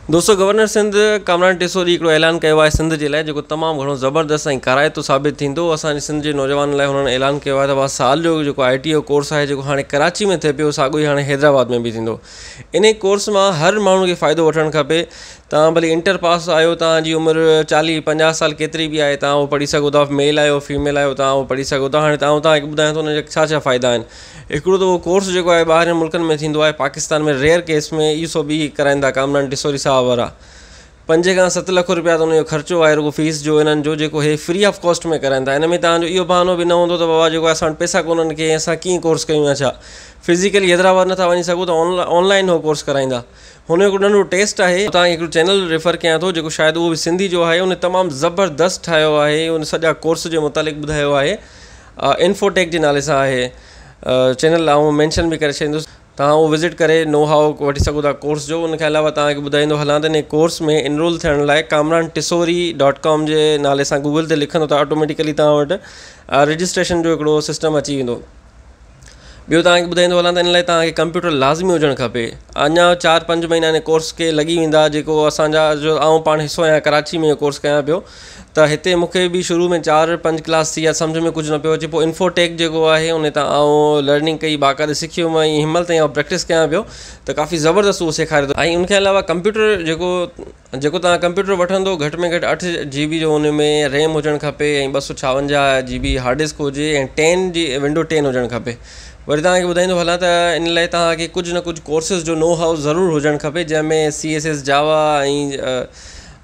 दोस्तों, गवर्नर सिंध कामरान टिसोरी हिकिड़ो ऐलान कयो आहे सिंध जे लाइ, जेको तमामु घणो ज़बरदस्त ऐं कराइतो साबित थींदो। असांजे सिंध जे नौजवाननि लाइ हुननि ऐलान कयो आहे त साल जो जेको IT जो कोर्स आहे, जेको हाणे कराची में थिए पियो, साॻियो ई हाणे हैदराबाद में बि थींदो। इन कोर्स मां हर माण्हू खे फ़ाइदो वठणु खपे। तव्हां भली इंटर पास आहियो, तव्हांजी उमिरि 40-50 साल केतिरी बि आहे, तव्हां उहो पढ़ी सघो था। मेल आहियो, फीमेल आहियो, तव्हां उहो पढ़ी सघो था। हाणे तव्हांखे ॿुधायां थो हुनजा छा छा फ़ाइदा आहिनि। हिकिड़ो त उहो कोर्स जेको आहे ॿाहिरि मुल्कनि में थींदो आहे, पाकिस्तान में रेयर केस में इहो बि कराईंदा कामरान टिसोरी साहब वारा। 5 खां 7 लख रुपया त हुनजो ख़र्चो आहे रुगो फीस जो, इन्हनि जो जेको हे फ्री ऑफ कॉस्ट में कराईंदा। हिन में तव्हांजो इहो बहानो बि न हूंदो त बाबा जेको असां वटि पैसा कोन्हनि के असां कीअं कोर्स कयूं या छा। फिज़िकली हैदराबाद नथा वञी सघूं त ऑनलाइन हो कोर्स कराईंदा। हुन जो हिकिड़ो नंढो टेस्ट आहे, तव्हांखे हिकिड़ो चैनल रेफर कयां थो जेको शायदि उहो बि सिंधी जो आहे। उन तमामु ज़बरदस्त ठाहियो आहे, उन सॼा कोर्स जे मुतालिक़ ॿुधायो आहे। इन्फोटेक जे नाले सां आहे चैनल, ऐं मैंशन बि करे छॾींदुसि। तव्हां उहो विज़िट करे नो हाउ वठी सघो था कोर्स जो। उनखे अलावा तव्हांखे ॿुधाईंदो हलां त इन कोर्स में इनरोल थियण लाइ kamrantisori.com जे नाले सां गूगल ते लिखंदो त ऑटोमेटिकली तव्हां वटि रजिस्ट्रेशन जो हिकिड़ो सिस्टम अची वेंदो। ॿियो तव्हांखे ॿुधाईंदो हलां त इन लाइ तव्हांखे कंप्यूटर लाज़मी हुजणु खपे। अञा 4-5 महीना इन कोर्स खे लॻी वेंदा, जेको असांजा जो आउं पाण हिसो आहियां कराची में इहो कोर्स कयां पियो। त हिते मूंखे बि शुरू में 4-5 क्लास थी विया, सम्झ में कुझु न पियो अचे। पोइ इन्फोटेक जेको आहे उन तां आउं लर्निंग कई, बाक़ाइदा सिखी वियुमि ऐं हिन महिल ताईं आउं प्रैक्टिस कयां पियो त काफ़ी ज़बरदस्त उहो सेखारे थो। ऐं उनखे अलावा कंप्यूटर जेको तव्हां कंप्यूटर वठंदो, घटि में घटि 8 GB जो उन में रैम हुजणु खपे ऐं 256 GB हार्ड डिस्क हुजे ऐं 10 जी विंडो 10 हुजणु खपे। वरी तव्हांखे ॿुधाईंदो हलां त इन लाइ तव्हांखे कुझु न कुझु कोर्सिस जो नो हाउ ज़रूरु हुजणु खपे, जंहिंमें CSS जावा ऐं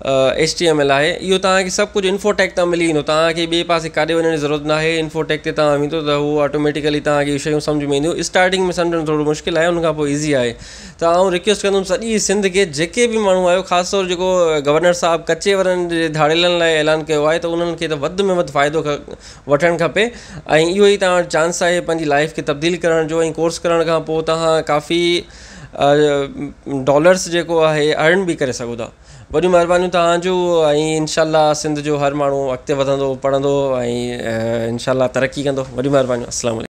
HTML आहे। इहो तव्हांखे सभु कुझु इन्फोटेक तां मिली वेंदो। तव्हांखे ॿिए पासे काॾे वञण जी ज़रूरत न आहे। इन्फोटेक ते तव्हां वेंदो त उहो ऑटोमेटिकली तव्हांखे शयूं सम्झ में ईंदियूं। स्टार्टिंग में सम्झणु थोरो मुश्किल आहे, उनखां पोइ ईज़ी आहे। त आउं रिक्वेस्ट कंदुमि सॼी सिंध खे, जेके बि माण्हू आहियो, ख़ासि तौर जेको गवर्नर साहिबु कचे वरनि जे धाड़ेलनि लाइ ऐलान कयो आहे, त उन्हनि खे त वधि में वधि फ़ाइदो वठणु खपे। ऐं इहो ई तव्हां वटि चांस आहे पंहिंजी लाइफ खे तब्दील करण जो। ऐं कोर्स करण खां पोइ तव्हां काफ़ी डॉलर्स जेको आहे अर्न बि करे सघो था। वॾियूं महिरबानियूं तव्हांजो। ऐं इंशाअल्लाह सिंध जो हर माण्हू अॻिते वधंदो, पढ़ंदो ऐं इंशाअल्लाह तरक़ी कंदो। वॾियूं महिरबानियूं। अस्सलाम वालेकुम।